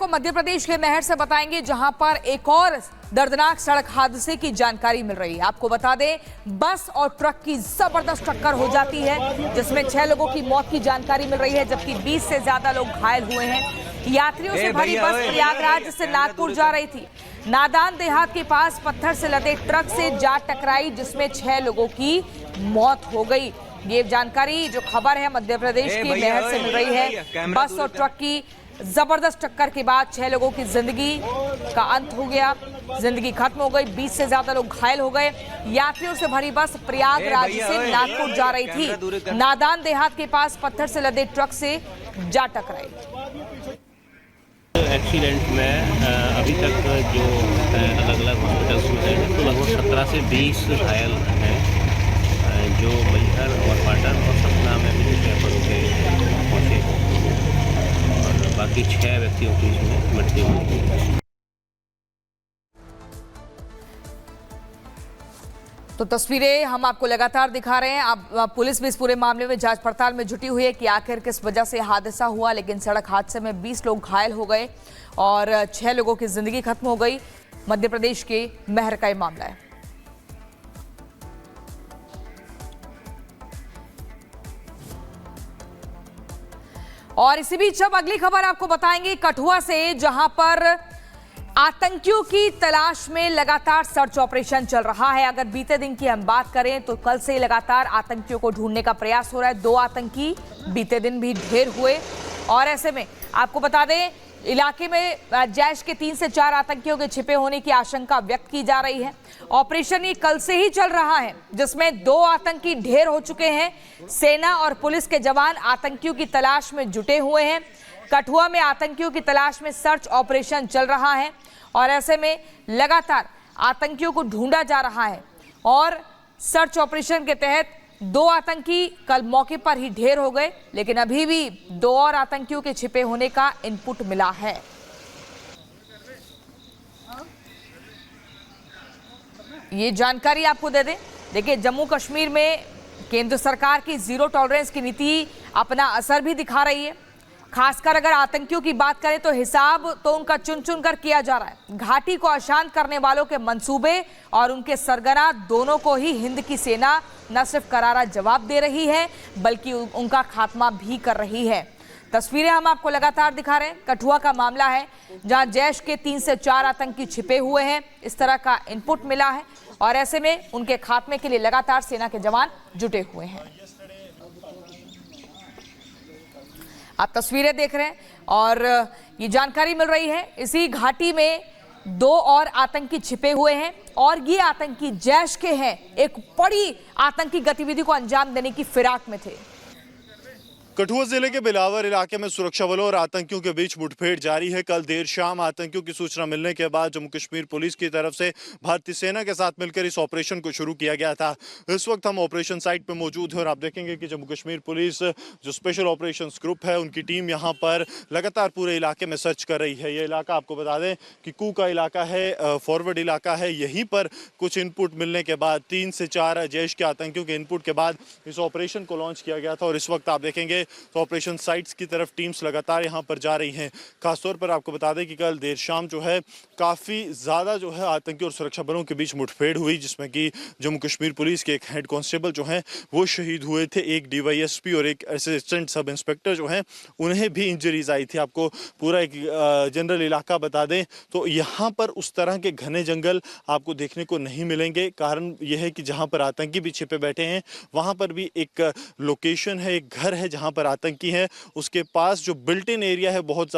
आपको मध्य प्रदेश के महर से बताएंगे, जहां पर एक और दर्दनाक सड़क हादसे की जानकारी मिल रही है। आपको बता दें, बस और ट्रक की जबरदस्त टक्कर हो जाती है, जिसमें 6 लोगों की मौत की जानकारी मिल रही है, जबकि 20 से ज्यादा लोग घायल हुए हैं। यात्रियों से भरी बस प्रयागराज से नागपुर जा रही थी। नादान देहात के पास पत्थर से लदे ट्रक से जा टकराई, जिसमें 6 लोगों की मौत हो गई। ये जानकारी, जो खबर है, मध्य प्रदेश की महर से मिल रही है। बस और ट्रक की जबरदस्त टक्कर के बाद 6 लोगों की जिंदगी का अंत हो गया, जिंदगी खत्म हो गई। 20 से ज्यादा लोग घायल हो गए। यात्रियों से भरी बस प्रयागराज से नागपुर जा रही थी। नादान देहात के पास पत्थर से लदे ट्रक से जा टकराई। एक्सीडेंट में अभी तक जो अलग अलग हॉस्पिटल्स में हैं, तो लगभग 17 से 20 घायल हैं, जो मैहर और पाटन और सतना में भी रेफर होके पहुँचे, और बाकी 6 व्यक्तियों की इसमें मृत्यु हुई। तो तस्वीरें हम आपको लगातार दिखा रहे हैं। अब पुलिस भी इस पूरे मामले में जांच पड़ताल में जुटी हुई है कि आखिर किस वजह से हादसा हुआ। लेकिन सड़क हादसे में 20 लोग घायल हो गए और 6 लोगों की जिंदगी खत्म हो गई। मध्य प्रदेश के महर का ये मामला है। और इसी बीच अब अगली खबर आपको बताएंगे कठुआ से, जहां पर आतंकियों की तलाश में लगातार सर्च ऑपरेशन चल रहा है। अगर बीते दिन की हम बात करें तो कल से लगातार आतंकियों को ढूंढने का प्रयास हो रहा है। 2 आतंकी बीते दिन भी ढेर हुए, और ऐसे में आपको बता दें, इलाके में जैश के 3 से 4 आतंकियों के छिपे होने की आशंका व्यक्त की जा रही है। ऑपरेशन ये कल से ही चल रहा है, जिसमें 2 आतंकी ढेर हो चुके हैं। सेना और पुलिस के जवान आतंकियों की तलाश में जुटे हुए हैं। कठुआ में आतंकियों की तलाश में सर्च ऑपरेशन चल रहा है, और ऐसे में लगातार आतंकियों को ढूंढा जा रहा है। और सर्च ऑपरेशन के तहत 2 आतंकी कल मौके पर ही ढेर हो गए, लेकिन अभी भी 2 और आतंकियों के छिपे होने का इनपुट मिला है। ये जानकारी आपको दे दें, देखिए, जम्मू कश्मीर में केंद्र सरकार की जीरो टॉलरेंस की नीति अपना असर भी दिखा रही है। खासकर अगर आतंकियों की बात करें तो हिसाब तो उनका चुन चुन कर किया जा रहा है। घाटी को अशांत करने वालों के मंसूबे और उनके सरगना दोनों को ही हिंद की सेना न सिर्फ करारा जवाब दे रही है, बल्कि उनका खात्मा भी कर रही है। तस्वीरें हम आपको लगातार दिखा रहे हैं। कठुआ का मामला है, जहां जैश के 3 से 4 आतंकी छिपे हुए हैं। इस तरह का इनपुट मिला है, और ऐसे में उनके खात्मे के लिए लगातार सेना के जवान जुटे हुए हैं। आप तस्वीरें देख रहे हैं, और ये जानकारी मिल रही है, इसी घाटी में 2 और आतंकी छिपे हुए हैं, और ये आतंकी जैश के हैं। एक बड़ी आतंकी गतिविधि को अंजाम देने की फिराक में थे। कठुआ जिले के बिलावर इलाके में सुरक्षा बलों और आतंकियों के बीच मुठभेड़ जारी है। कल देर शाम आतंकियों की सूचना मिलने के बाद जम्मू कश्मीर पुलिस की तरफ से भारतीय सेना के साथ मिलकर इस ऑपरेशन को शुरू किया गया था। इस वक्त हम ऑपरेशन साइट पर मौजूद हैं, और आप देखेंगे कि जम्मू कश्मीर पुलिस जो स्पेशल ऑपरेशंस ग्रुप है, उनकी टीम यहाँ पर लगातार पूरे इलाके में सर्च कर रही है। ये इलाका आपको बता दें कि कू का इलाका है, फॉरवर्ड इलाका है। यहीं पर कुछ इनपुट मिलने के बाद 3 से 4 जैश के आतंकियों के इनपुट के बाद इस ऑपरेशन को लॉन्च किया गया था। और इस वक्त आप देखेंगे तो ऑपरेशन साइट्स की तरफ टीम्स लगातार यहां पर जा रही हैं। खासतौर पर आपको बता दें कि कल देर शाम जो है काफ़ी ज़्यादा जो है आतंकी और सुरक्षा बलों के बीच मुठभेड़ हुई, जिसमें कि जम्मू कश्मीर पुलिस के एक हेड कांस्टेबल जो हैं वो शहीद हुए थे। एक DYSP और एक असिस्टेंट सब इंस्पेक्टर जो हैं उन्हें भी इंजरीज आई थी। आपको पूरा एक जनरल इलाका बता दें तो यहाँ पर उस तरह के घने जंगल आपको देखने को नहीं मिलेंगे। कारण यह है कि जहाँ पर आतंकी भी छिपे बैठे हैं, वहाँ पर भी एक लोकेशन है, एक घर है जहाँ पर आतंकी है। उसके पास जो बिल्ट इन एरिया है बहुत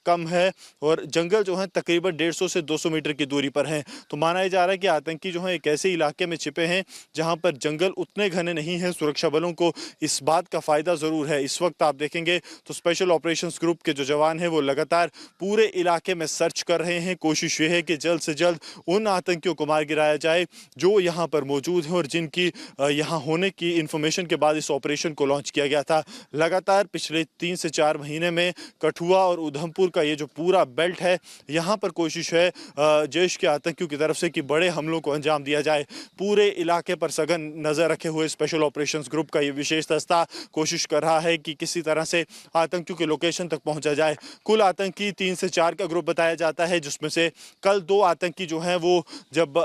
कम है, और जंगल जो है तकरीबन 150 से 200 मीटर की दूरी पर है। तो माना जा रहा है कि आतंकी जो है एक ऐसे इलाके में छिपे हैं जहां पर जंगल उतने घने नहीं हैं। सुरक्षा बलों को इस बात का फायदा जरूर है। इस वक्त आप देखेंगे तो स्पेशल ऑपरेशंस ग्रुप के जो जवान हैं वो लगातार पूरे इलाके में सर्च कर रहे हैं। कोशिश ये है कि जल्द से जल्द उन आतंकियों को मार गिराया जाए जो यहाँ पर मौजूद हैं और जिनकी यहाँ होने की इंफॉर्मेशन के बाद इस ऑपरेशन को लॉन्च किया गया था। लगातार पिछले 3 से 4 महीने में कठुआ और उधमपुर का ये जो पूरा बेल्ट है, यहाँ पर कोशिश है जैश के आतंकियों की तरफ से कि बड़े हमलों को अंजाम दिया जाए। पूरे इलाके पर सघन नज़र रखे हुए स्पेशल ऑपरेशंस ग्रुप का ये विशेष दस्ता कोशिश कर रहा है कि किसी तरह से आतंकियों के लोकेशन तक पहुँचा जाए। कुल आतंकी 3 से 4 का ग्रुप बताया जाता है, जिसमें से कल 2 आतंकी जो हैं वो जब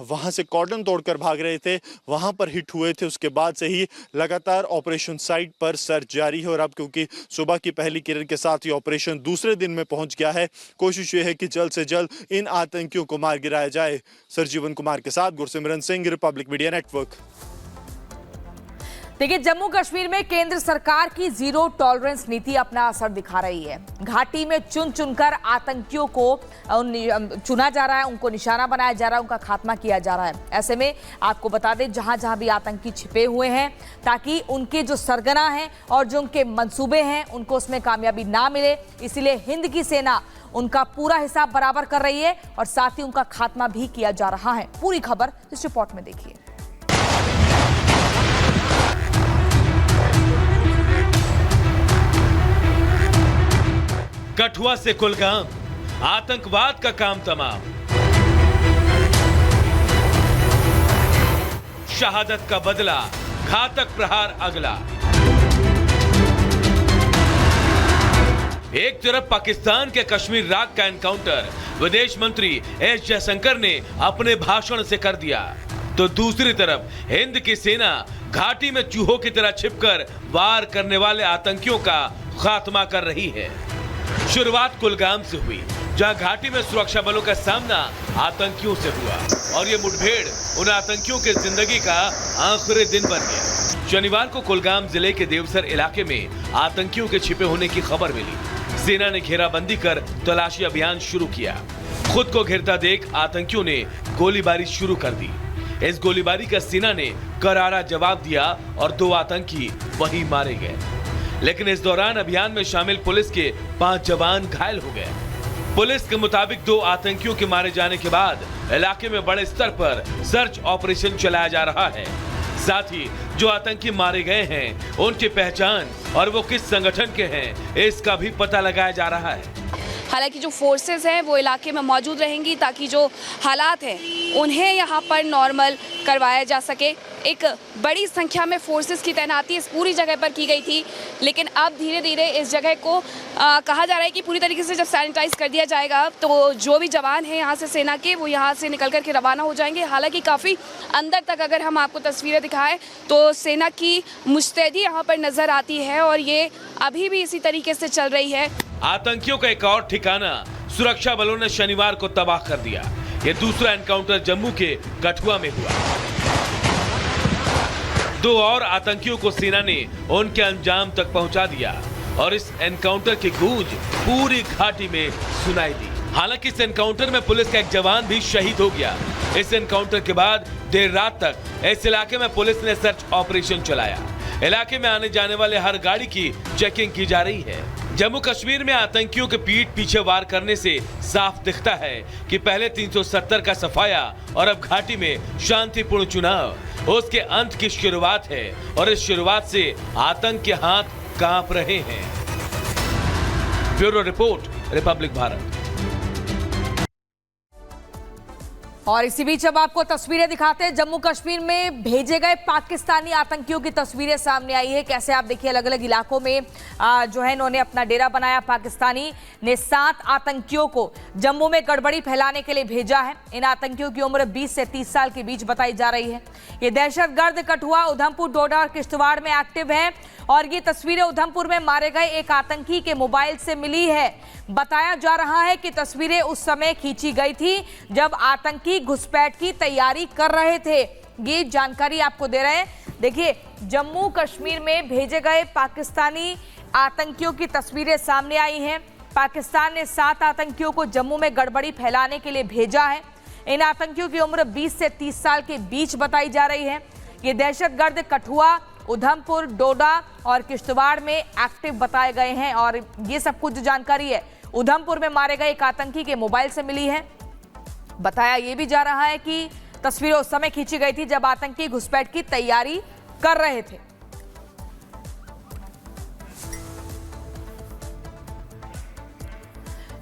वहाँ से कॉर्डन तोड़कर भाग रहे थे वहाँ पर हिट हुए थे। उसके बाद से ही लगातार ऑपरेशन साइट पर सर्च जारी है और अब क्योंकि सुबह की पहली किरण के साथ ही ऑपरेशन दूसरे दिन में पहुंच गया है, कोशिश ये है कि जल्द से जल्द इन आतंकियों को मार गिराया जाए। सरजीवन कुमार के साथ Gursimran Singh, Republic media network. देखिए, जम्मू कश्मीर में केंद्र सरकार की जीरो टॉलरेंस नीति अपना असर दिखा रही है। घाटी में चुन चुनकर आतंकियों को चुना जा रहा है, उनको निशाना बनाया जा रहा है, उनका खात्मा किया जा रहा है। ऐसे में आपको बता दें, जहां जहां भी आतंकी छिपे हुए हैं, ताकि उनके जो सरगना हैं और जो उनके मंसूबे हैं उनको उसमें कामयाबी ना मिले, इसीलिए हिंद की सेना उनका पूरा हिसाब बराबर कर रही है और साथ ही उनका खात्मा भी किया जा रहा है। पूरी खबर इस रिपोर्ट में देखिए। कठुआ से कुलगाम, आतंकवाद का काम तमाम। शहादत का बदला, घातक प्रहार अगला। एक तरफ पाकिस्तान के कश्मीर राग का एनकाउंटर विदेश मंत्री एस जयशंकर ने अपने भाषण से कर दिया, तो दूसरी तरफ हिंद की सेना घाटी में चूहों की तरह छिपकर वार करने वाले आतंकियों का खात्मा कर रही है। शुरुआत कुलगाम से हुई, जहां घाटी में सुरक्षा बलों का सामना आतंकियों से हुआ और ये मुठभेड़ उन आतंकियों के जिंदगी का आखिरी दिन बन गया। शनिवार को कुलगाम जिले के देवसर इलाके में आतंकियों के छिपे होने की खबर मिली। सेना ने घेराबंदी कर तलाशी अभियान शुरू किया। खुद को घिरता देख आतंकियों ने गोलीबारी शुरू कर दी। इस गोलीबारी का सेना ने करारा जवाब दिया और 2 आतंकी वहीं मारे गए। लेकिन इस दौरान अभियान में शामिल पुलिस के 5 जवान घायल हो गए। पुलिस के मुताबिक 2 आतंकियों के मारे जाने के बाद इलाके में बड़े स्तर पर सर्च ऑपरेशन चलाया जा रहा है। साथ ही जो आतंकी मारे गए हैं उनकी पहचान और वो किस संगठन के हैं इसका भी पता लगाया जा रहा है। हालांकि जो फोर्सेस हैं वो इलाके में मौजूद रहेंगी ताकि जो हालात हैं उन्हें यहाँ पर नॉर्मल करवाया जा सके। एक बड़ी संख्या में फोर्सेस की तैनाती इस पूरी जगह पर की गई थी, लेकिन अब धीरे धीरे इस जगह को कहा जा रहा है कि पूरी तरीके से जब सैनिटाइज कर दिया जाएगा तो जो भी जवान हैं यहाँ से सेना के वो यहाँ से निकल कर के रवाना हो जाएंगे। हालांकि काफ़ी अंदर तक अगर हम आपको तस्वीरें दिखाएं तो सेना की मुस्तैदी यहाँ पर नज़र आती है और ये अभी भी इसी तरीके से चल रही है। आतंकियों का एक और ठिकाना सुरक्षा बलों ने शनिवार को तबाह कर दिया। ये दूसरा एनकाउंटर जम्मू के कठुआ में हुआ। 2 और आतंकियों को सेना ने उनके अंजाम तक पहुंचा दिया और इस एनकाउंटर की गूंज पूरी घाटी में सुनाई दी। हालांकि इस एनकाउंटर में पुलिस का एक जवान भी शहीद हो गया। इस एनकाउंटर के बाद देर रात तक इस इलाके में पुलिस ने सर्च ऑपरेशन चलाया। इलाके में आने जाने वाले हर गाड़ी की चेकिंग की जा रही है। जम्मू कश्मीर में आतंकियों के पीठ पीछे वार करने से साफ दिखता है कि पहले 370 का सफाया और अब घाटी में शांतिपूर्ण चुनाव उसके अंत की शुरुआत है और इस शुरुआत से आतंक के हाथ कांप रहे हैं। Bureau report, Republic Bharat. और इसी बीच अब आपको तस्वीरें दिखाते हैं। जम्मू कश्मीर में भेजे गए पाकिस्तानी आतंकियों की तस्वीरें सामने आई है। कैसे आप देखिए, अलग अलग इलाकों में जो है इन्होंने अपना डेरा बनाया। पाकिस्तानी ने 7 आतंकियों को जम्मू में गड़बड़ी फैलाने के लिए भेजा है। इन आतंकियों की उम्र 20 से 30 साल के बीच बताई जा रही है। ये दहशतगर्द कठुआ, उधमपुर, डोडा और किश्तवाड़ में एक्टिव है और ये तस्वीरें उधमपुर में मारे गए एक आतंकी के मोबाइल से मिली है। बताया जा रहा है कि तस्वीरें उस समय खींची गई थी जब आतंकी घुसपैठ की तैयारी कर रहे थे। ये जानकारी आपको दे रहे हैं। देखिए, जम्मू कश्मीर में भेजे गए पाकिस्तानी आतंकियों की तस्वीरें सामने आई हैं। पाकिस्तान ने 7 आतंकियों को जम्मू में गड़बड़ी फैलाने के लिए भेजा है। इन आतंकियों की उम्र 20 से 30 साल के बीच बताई जा रही है। ये दहशतगर्द कठुआ, उधमपुर, डोडा और किश्तवाड़ में एक्टिव बताए गए हैं और ये सब कुछ जानकारी है उधमपुर में मारे गए एक आतंकी के मोबाइल से मिली है। बताया ये भी जा रहा है कि तस्वीरें उस समय खींची गई थी जब आतंकी घुसपैठ की तैयारी कर रहे थे।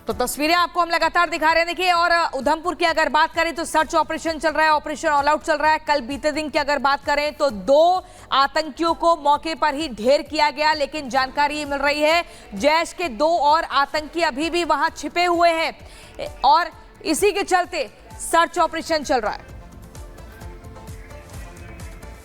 तो तस्वीरें आपको हम लगातार दिखा रहे हैं। देखिए, और उधमपुर की अगर बात करें तो सर्च ऑपरेशन चल रहा है, ऑपरेशन ऑल आउट चल रहा है। कल बीते दिन की अगर बात करें तो 2 आतंकियों को मौके पर ही ढेर किया गया, लेकिन जानकारी मिल रही है जैश के 2 और आतंकी अभी भी वहां छिपे हुए हैं और इसी के चलते सर्च ऑपरेशन चल रहा है।